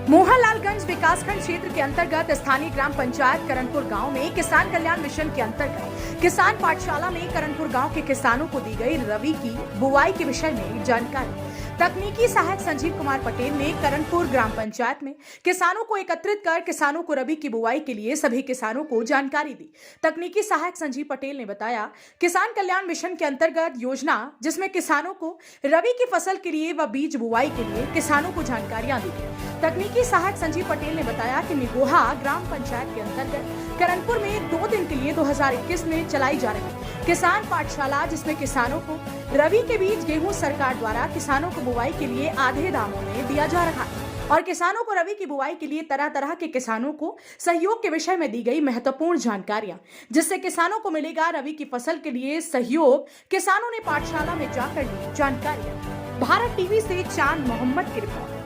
मोहनलालगंज विकासखंड क्षेत्र के अंतर्गत स्थानीय ग्राम पंचायत करनपुर गांव में किसान कल्याण मिशन के अंतर्गत किसान पाठशाला में करनपुर गांव के किसानों को दी गई रबी की बुआई के विषय में जानकारी। तकनीकी सहायक संजीव कुमार पटेल ने करनपुर ग्राम पंचायत में किसानों को एकत्रित कर किसानों को रबी की बुआई के लिए सभी किसानों को जानकारी दी। तकनीकी सहायक संजीव पटेल ने बताया, किसान कल्याण मिशन के अंतर्गत योजना जिसमें किसानों को रबी की फसल के लिए व बीज बुआई के लिए किसानों को जानकारियां दी गई। तकनीकी सहायक संजीव पटेल ने बताया कि निगोहा ग्राम पंचायत के अंतर्गत करनपुर में 2 दिन के लिए 2021 में चलाई जा रही किसान पाठशाला, जिसमें किसानों को रबी के बीज गेहूं सरकार द्वारा किसानों को बुआई के लिए आधे दामों में दिया जा रहा है और किसानों को रबी की बुआई के लिए तरह तरह के किसानों को सहयोग के विषय में दी गई महत्वपूर्ण जानकारियां, जिससे किसानों को मिलेगा रबी की फसल के लिए सहयोग। किसानों ने पाठशाला में जाकर ली जानकारियां। भारत टीवी से चांद मोहम्मद की रिपोर्ट।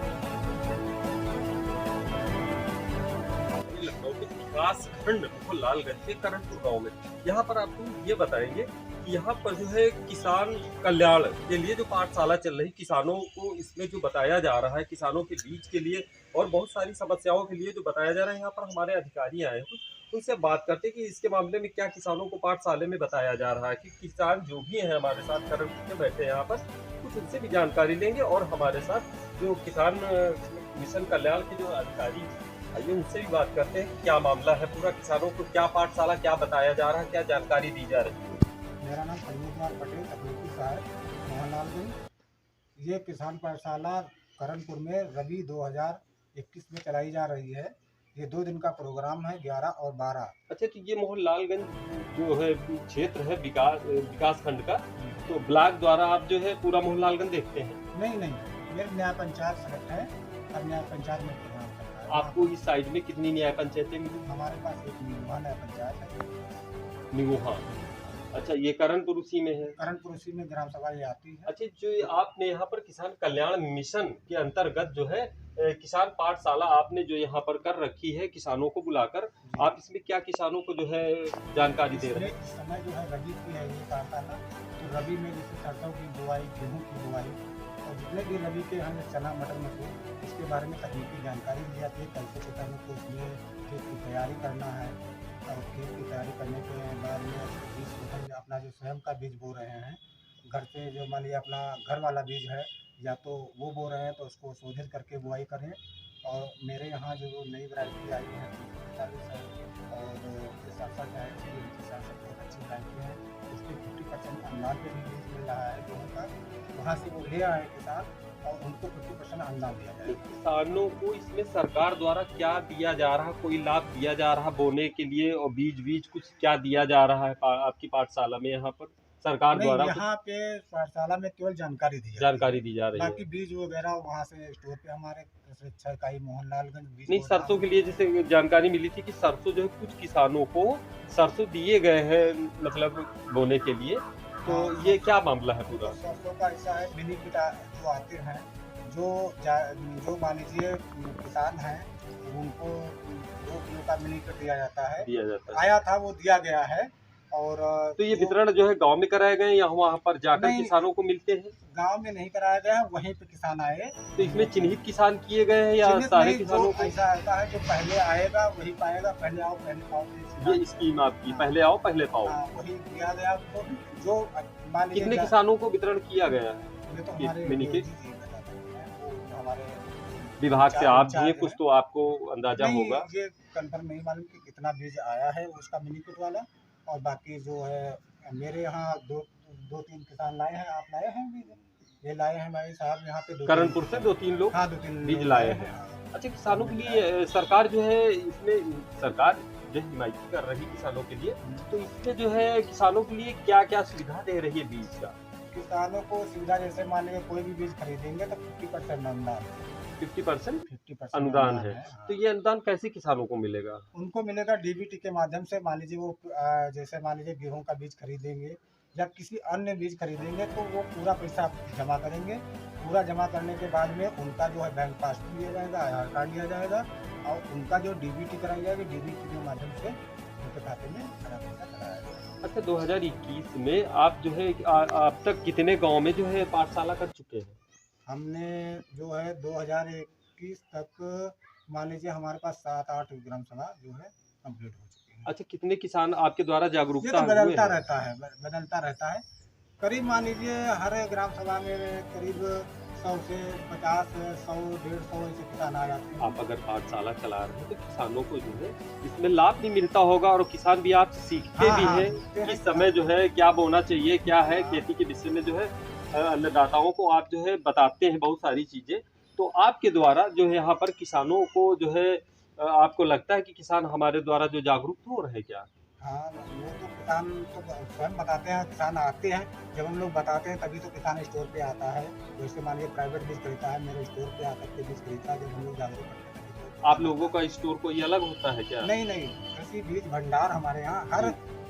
विकास खंड मोहनलालगंज के करनपुर गांव में यहाँ पर आपको ये बताएंगे कि यहाँ पर जो है किसान कल्याण के लिए जो पाठशाला चल रही, किसानों को इसमें जो बताया जा रहा है, किसानों के बीज के लिए और बहुत सारी समस्याओं के लिए जो बताया जा रहा है, यहाँ पर हमारे अधिकारी आए हैं, उनसे बात करते हैं कि इसके मामले में क्या किसानों को पाठशाले में बताया जा रहा है। कि किसान जो भी हैं हमारे साथ करनपुर में बैठे यहाँ पर, कुछ उनसे भी जानकारी लेंगे और हमारे साथ जो किसान मिशन कल्याण के जो अधिकारी, आइए उनसे भी बात करते हैं क्या मामला है पूरा, किसानों को क्या पाठशाला क्या बताया जा रहा है, क्या जानकारी दी जा रही है। मेरा नाम संजीव कुमार पटेल, तकनीकी सहायक मोहनलालगंज। ये किसान पाठशाला करनपुर में रबी 2021 में चलाई जा रही है। ये 2 दिन का प्रोग्राम है, 11 और 12। अच्छा, तो ये मोहनलालगंज जो है क्षेत्र है विकास खंड का, तो ब्लॉक द्वारा आप जो है पूरा मोहनलालगंज देखते हैं? नहीं, मेरे न्याय पंचायत सेलेक्ट है और न्याय पंचायत में प्रोग्राम चल रहा है। आपको इस साइड में कितनी न्याय पंचायतें मिली? हमारे पास एक निगोहा न्याय पंचायत है। निगोहा, अच्छा, ये करनपुर उसी में है? करनपुर उसी में ग्राम सभा ये आती है। अच्छा, जो आपने यहाँ पर किसान कल्याण मिशन के अंतर्गत जो है किसान पाठशाला आपने जो यहाँ पर कर रखी है किसानों को बुलाकर, आप इसमें क्या किसानों को जो है जानकारी दे रहे हैं? इस समय जो है रबी की है ये पाठशाला, तो रबी में जैसे सरसों की बुआई, गेहूँ की बुआई और जितने भी रबी के हैं चना, मटर, मसूर, इसके बारे में तकनीकी जानकारी दी जाती है। कैसे किसानों को इसमें खेत की तैयारी करना है और खेत की तैयारी करने के बाद में बीज शोधन, अपना जो स्वयं का बीज बो रहे हैं घर पे, जो मान लिया अपना घर वाला बीज है या तो वो बो रहे हैं तो उसको शोधित करके बुआई करें। और मेरे यहाँ जो नई वैरायटी आई है 40 है और 67 है, बहुत अच्छी वैरायटी है। इसके 50% अनुदान पे भी बीज मिल रहा है गेहूँ का, वहाँ से वो ले आए किसान और उनको 50% अनुदान दिया जाए। किसानों को इसमें सरकार द्वारा क्या दिया जा रहा है, कोई लाभ दिया जा रहा है बोने के लिए और बीज कुछ क्या दिया जा रहा है आपकी पाठशाला में यहाँ पर सरकार द्वारा? यहाँ पे पाठशाला में केवल जानकारी दी जा रही है, बाकी बीज वगैरह वहाँ से स्टोर पे हमारे शिक्षा इकाई मोहनलालगंज बीज। नहीं, सरसों के लिए जैसे जानकारी मिली थी कि सरसों जो है कुछ किसानों को सरसों दिए गए हैं मतलब बोने के लिए, तो ये क्या मामला है पूरा? सरसों का ऐसा है, मिनी किट जो आते हैं, जो मान लीजिए किसान हैं उनको 2 किलो का मिनी किट दिया जाता है। आया था, वो दिया गया है। और तो ये वितरण जो है गांव में कराए गए या वहाँ पर जाकर किसानों को मिलते हैं? गांव में नहीं कराया गया है, वहीं पे किसान आए। तो इसमें चिन्हित किसान किए गए हैं या सारे किसानों को? ऐसा होता है जो पहले आएगा वही पाएगा, पहले आओ पहले पाओ। ये स्कीम आपकी पहले आओ पहले पाओ, वही दिया गया उसको। जो मान लीजिए कितने किसानों को वितरण किया गया है? ये तो हमारे विभाग से आप भी कुछ तो आपको अंदाजा होगा? ये कंफर्म नहीं मालूम कि कितना बीज आया है उसका मिनी किट वाला। और बाकी जो है मेरे यहाँ 2-3 किसान लाए हैं। आप लाए हैं बीज? ये लाए हैं भाई साहब, यहाँ पे करनपुर से 2-3 लोग 2-3 बीज लाए हैं। अच्छा, किसानों के लिए सरकार जो है इसमें सरकार जो हिमायत कर रही किसानों के लिए, तो इसमें जो है किसानों के लिए क्या क्या सुविधा दे रही है बीज का? किसानों को सुविधा जैसे मान लीजिए कोई भी बीज खरीदेंगे तो 50% अनुदान, 50% अनुदान है। तो ये अनुदान कैसे किसानों को मिलेगा? उनको मिलेगा डीबीटी के माध्यम से। मान लीजिए वो जैसे मान लीजिए गेहूं का बीज खरीदेंगे या किसी अन्य बीज खरीदेंगे तो वो पूरा पैसा जमा करेंगे। पूरा जमा करने के बाद में उनका जो है बैंक पासबुक दिया जाएगा, आधार कार्ड दिया जाएगा और उनका जो डीबीटी कराई जाएगी, डीबीटी के माध्यम से उनके खाते में सारा पैसा कराया जाएगा। अच्छा, 2021 में आप जो है अब तक कितने गाँव में जो है पाठशाला कर चुके हैं? हमने जो है 2021 तक मान लीजिए हमारे पास 7-8 ग्राम सभा जो है कंप्लीट हो चुकी है। अच्छा, कितने किसान आपके द्वारा ये जागरूकता तो हुए बदलता हैं? रहता है, बदलता रहता है। करीब मान लीजिए हर ग्राम सभा में करीब 100 से 50, 100, 150 ऐसे किसान आ जाते हैं। आप अगर पाठशाला चला रहे हैं तो किसानों को जो है इसमें लाभ भी मिलता होगा और किसान भी आपसे सीखते हाँ, भी हाँ, हैं सीखते कि हैं। समय जो है क्या बोना चाहिए, क्या है हाँ। खेती के विषय में जो है अन्नदाताओं को आप जो है बताते हैं बहुत सारी चीजें। तो आपके द्वारा जो है यहाँ पर किसानों को जो है आपको लगता है कि किसान हमारे द्वारा जो जागरूक हो रहे हैं क्या? हाँ, वो तो किसान तो स्वयं बताते हैं, किसान आते हैं, जब हम लोग बताते हैं तभी तो किसान स्टोर पे आता है। जैसे मान लीजिए प्राइवेट बीज खरीदता है, मेरे स्टोर पे आकर के बीज खरीदता है, जब हम लोग जागरूक करते हैं तभी तो आप किसान लोगों आता का स्टोर कोई अलग होता है क्या? है। नहीं, नहीं, कृषि बीज भंडार हमारे यहाँ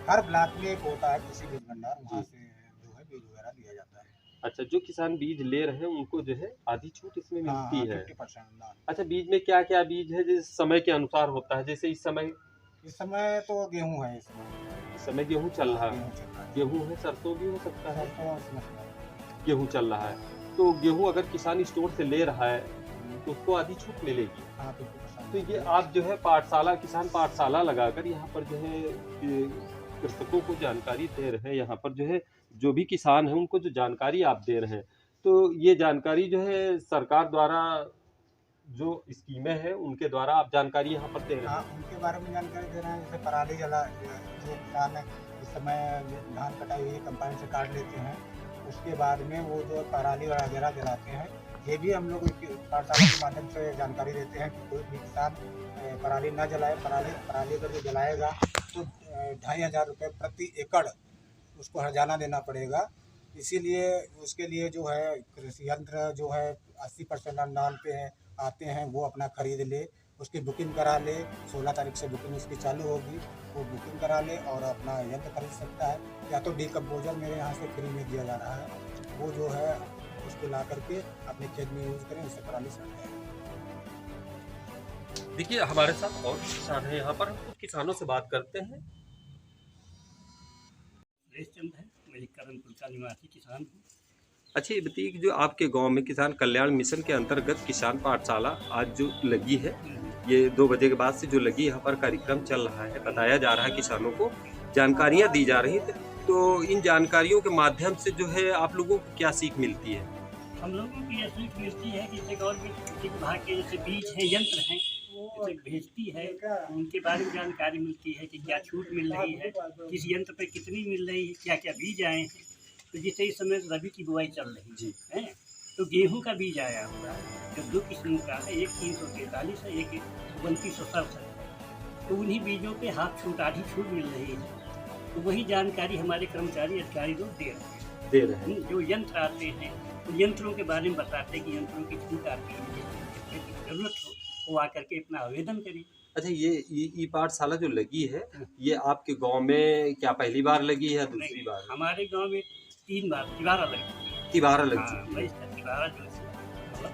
हर ब्लॉक में एक होता है कृषि बीज भंडार, वहाँ जी। से जो है बीज वगैरह दिया जाता है। अच्छा, जो किसान बीज ले रहे हैं उनको जो है आधी छूट इसमें हाँ, मिलती हाँ, है। 50% अनुदान। अच्छा, बीज में क्या-क्या बीज है जिस समय के अनुसार होता है? जैसे इस समय इस समय तो गेहूँ है इसमें। इस समय गेहूँ चल हाँ, रहा है। गेहूँ चल रहा है। गेहूँ है, सरसों भी हो सकता है। सरसों और मसूर। गेहूँ चल रहा है। तो गेहूँ अगर किसान स्टोर से ले रहा है तो उसको आधी छूट मिलेगी। हाँ, 50% तो ये आप जो है पाठशाला किसान पाठशाला लगाकर यहाँ पर जो है कृषकों को जानकारी दे रहे हैं। यहाँ पर जो है जो भी किसान हैं उनको जो जानकारी आप दे रहे हैं। तो ये जानकारी जो है सरकार द्वारा जो स्कीमें हैं उनके द्वारा आप जानकारी यहाँ पर दे रहे हाँ, हैं। उनके बारे में जानकारी दे रहे हैं। जैसे पराली जो किसान है इस समय धान कटाई हुई कंबाइन से काट लेते हैं, उसके बाद में वो जो पराली वगैरह जलाते हैं, ये भी हम लोग पाठशाला के माध्यम से जानकारी देते हैं कि कोई भी किसान पराली ना जलाए। पराली अगर जो जलाएगा तो 2500 रुपये प्रति एकड़ उसको हर्जाना देना पड़ेगा। इसीलिए उसके लिए जो है कृषि यंत्र जो है 80% अनुदान पे आते हैं, वो अपना खरीद ले, उसकी बुकिंग करा ले। 16 तारीख से बुकिंग उसकी चालू होगी, वो बुकिंग करा ले और अपना यंत्र खरीद सकता है। या तो डीकम्पोजर मेरे यहाँ से फ्री में दिया जा रहा है, वो जो है उसको ला करके अपने खेत में यूज़ करें, उससे पराली सड़ जाए। देखिए हमारे साथ और भी किसान हैं यहाँ पर, हम कुछ किसानों से बात करते हैं। सुरेश चंद है, मैं करनपुर का निवासी किसान हूँ। अच्छा, ये बताइए कि जो आपके गांव में किसान कल्याण मिशन के अंतर्गत किसान पाठशाला आज जो लगी है, ये 2 बजे के बाद से जो लगी यहाँ पर कार्यक्रम चल रहा है, बताया जा रहा है किसानों को, जानकारियाँ दी जा रही हैं। तो इन जानकारियों के माध्यम से जो है आप लोगों को क्या सीख मिलती है? हम लोगों की ये सीख मिलती है कि जैसे गवर्नमेंट कृषि विभाग के जैसे बीज हैं, यंत्र हैं, जैसे भेजती है, उनके बारे में जानकारी मिलती है कि क्या छूट मिल रही है, किस यंत्र पे कितनी मिल रही है, क्या क्या बीज आए हैं। तो जैसे इस समय रबी की बुआई चल रही है, तो गेहूं का बीज आया हुआ है जो 2 किस्मों का है, एक 343 है, एक 2967 है। तो उन्हीं बीजों पे हाफ छूट, आधी छूट मिल रही है। तो वही जानकारी हमारे कर्मचारी अधिकारी लोग दे रहे हैं। जो यंत्र आते हैं तो यंत्रों के बारे में बताते हैं कि यंत्रों की छूट आती है, जिसकी जरूरत हो वो आकर के अपना आवेदन करें। अच्छा, ये ई पाठशाला जो लगी है, ये आपके गांव में क्या पहली बार लगी है या दूसरी नहीं, बार? हमारे गांव में 3 बार तिबारा लग चुकी है। तिबारा लग हाँ, चुकी वही है। इसका तिबारा जो है मतलब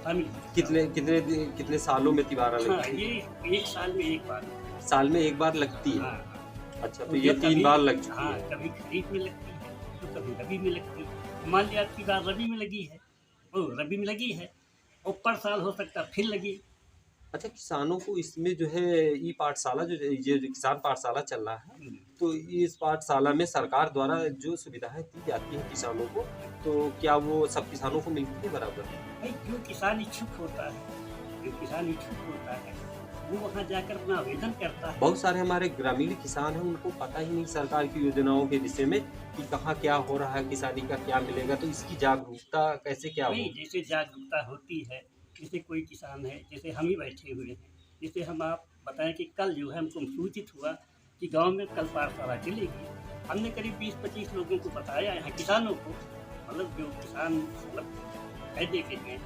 शामिल है। कितने सालों में तिबारा हाँ, लगती है? ये 1 साल में 1 बार। साल में 1 बार लगती है। हाँ, अच्छा, तो और ये 3 बार लग चुकी हाँ, है। कभी खरीफ में लगती है तो कभी रबी में लगती है। मान लिया आपकी बार रबी में लगी है, वो रबी में लगी है, ऊपर साल हो सकता है फिर लगी। अच्छा, किसानों को इसमें जो है ई पाठशाला जो ये जो किसान पाठशाला चल रहा है, तो इस पाठशाला में सरकार द्वारा जो सुविधाएं दी जाती हैं किसानों को, तो क्या वो सब किसानों को मिलती है बराबर? भाई जो किसान इच्छुक होता है वो वहाँ जाकर अपना आवेदन करता है। बहुत सारे हमारे ग्रामीण किसान हैं, उनको पता ही नहीं सरकार की योजनाओं के विषय में कि कहाँ क्या हो रहा है, किसानी का क्या मिलेगा। तो इसकी जागरूकता कैसे क्या हो? नहीं, जैसे जागरूकता होती है, जैसे कोई किसान है, जैसे हम ही बैठे हुए हैं, जैसे हम आप बताएं कि कल जो है हमको सूचित हुआ कि गांव में कल पाठशाला चलेगी। हमने करीब 20-25 लोगों को बताया, यहाँ किसानों को, मतलब जो किसान मतलब फायदे के हैं,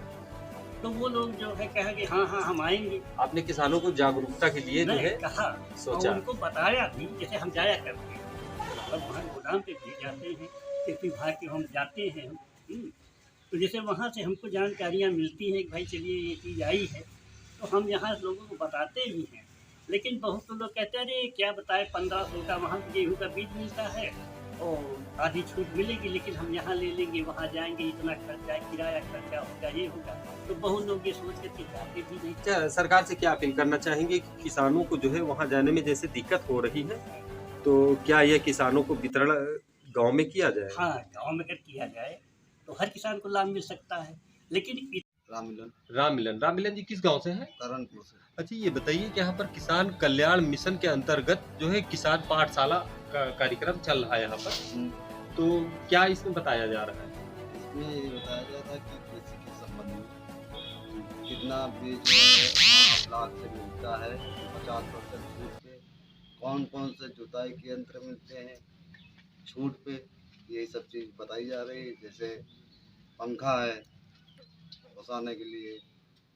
तो वो लोग जो है कहा कि हाँ हाँ हम आएंगे। आपने किसानों को जागरूकता के लिए जो नहीं, है कहा सोचा। और उनको बताया भी, जैसे हम जाया करते हैं, मतलब वहाँ गोदाम पे भी जाते हैं, कृषि विभाग के हम जाते हैं। तो जैसे वहाँ से हमको जानकारियाँ मिलती हैं कि भाई चलिए ये चीज़ आई है, तो हम यहाँ लोगों को बताते भी हैं। लेकिन बहुत से लोग कहते हैं अरे क्या बताए 1500 का वहाँ गेहूँ का बीज मिलता है और आधी छूट मिलेगी, लेकिन हम यहाँ ले लेंगे, वहाँ जाएंगे, इतना खर्चा, किराया खर्चा होगा, ये होगा। तो बहुत लोग ये सोच के जाते भी नहीं। क्या सरकार से क्या अपील करना चाहेंगे कि किसानों को जो है वहाँ जाने में जैसे दिक्कत हो रही है, तो क्या यह किसानों को वितरण गांव में किया जाए? हाँ, गाँव में अगर किया जाए तो हर किसान को लाभ मिल सकता है। लेकिन राममिलन जी किस गांव से हैं? करणपुर से। अच्छा, ये बताइए कि यहाँ पर किसान कल्याण मिशन के अंतर्गत जो है किसान पाठशाला का कार्यक्रम चल रहा है यहाँ पर, तो क्या इसमें बताया जा रहा है? इसमें ये बताया जाता है कि कृषि के संबंध में कितना बीज 8 लाख से मिलता है, 50% छूट पे, कौन कौन से जुताई के यंत्र मिलते हैं छूट पे, यही सब चीज़ बताई जा रही है। जैसे पंखा है बसाने के लिए,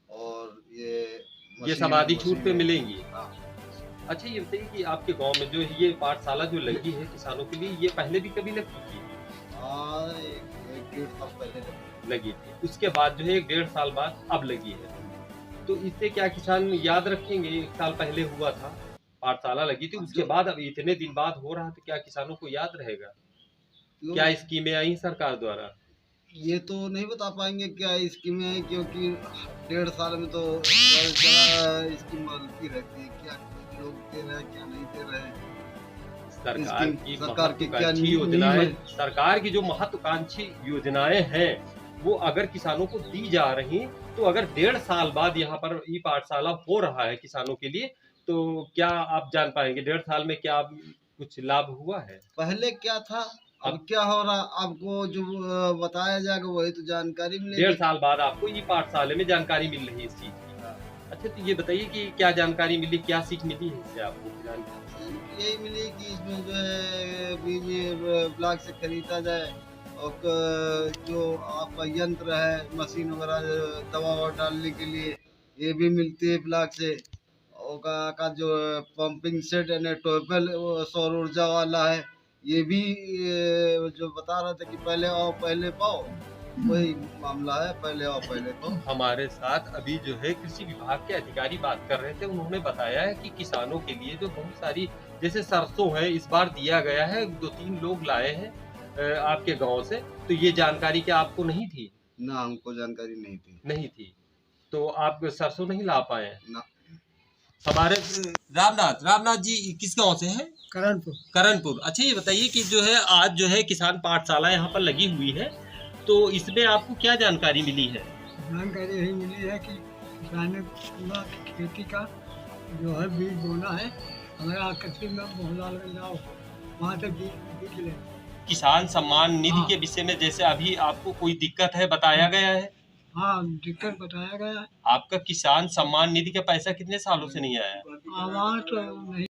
और ये सब आदि छूट पे मिलेंगी। हाँ। अच्छा, ये बताइए कि आपके गांव में जो ये पाठशाला जो लगी है किसानों के लिए, ये पहले भी कभी लग चुकी है? हाँ, एक 1.5 साल पहले लगी थी, उसके बाद जो है 1.5 साल बाद अब लगी है। तो इससे क्या किसान याद रखेंगे? 1 साल पहले हुआ था, पाठशाला लगी थी, उसके बाद अब इतने दिन बाद हो रहा है, तो क्या किसानों को याद रहेगा? क्या स्कीमें आई सरकार द्वारा? ये तो नहीं बता पाएंगे क्या स्कीमें हैं, क्योंकि 1.5 साल में तो स्कीम बदलती रहती है। क्या लोग दे रहे हैं, क्या नहीं दे रहे हैं। सरकार की महत्वाकांक्षी योजनाएं, सरकार की जो महत्वाकांक्षी योजनाएं हैं, वो अगर किसानों को दी जा रही, तो अगर 1.5 साल बाद यहाँ पर ई पाठशाला हो रहा है किसानों के लिए, तो क्या आप जान पाएंगे 1.5 साल में क्या कुछ लाभ हुआ है? पहले क्या था, अब क्या हो रहा, आपको जो बताया जाएगा वही तो जानकारी मिलेगी। 1.5 साल बाद आपको ई पाठशाले में जानकारी मिल रही है इस चीज की। अच्छा, तो ये बताइए कि क्या जानकारी मिली, क्या सीख मिली है इससे आपको? यही मिली कि इसमें जो है बीज ब्लॉक से खरीदा जाए, और जो आपका यंत्र है, मशीन वगैरह दवा डालने के लिए, ये भी मिलती है ब्लॉक से। और का जो पंपिंग सेट है, ट्यूबवेल सौर ऊर्जा वाला है, ये भी जो बता रहा था कि पहले आओ पहले पाओ, वही मामला है, पहले आओ पहले पाओ। हमारे साथ अभी जो है कृषि विभाग के अधिकारी बात कर रहे थे, उन्होंने बताया है कि किसानों के लिए जो बहुत सारी, जैसे सरसों है, इस बार दिया गया है, 2-3 लोग लाए हैं आपके गांव से, तो ये जानकारी क्या आपको नहीं थी? ना, हमको जानकारी नहीं थी। तो आप सरसों नहीं ला पाए ना। हमारे रामनाथ जी किस गांव से हैं? करणपुर। अच्छा, ये बताइए कि जो है आज जो है किसान पाठशाला यहाँ पर लगी हुई है, तो इसमें आपको क्या जानकारी मिली है? जानकारी यही मिली है कि किसान पूरा खेती का जो है बीज बोना है, हमारा कृषि में मोहनलाल जाओ, वहाँ से बीज ले। किसान सम्मान निधि के विषय में जैसे अभी आपको कोई दिक्कत है, बताया गया है? हाँ, दिक्कत बताया गया है। आपका किसान सम्मान निधि का पैसा कितने सालों से नहीं आया? आवाज तो नहीं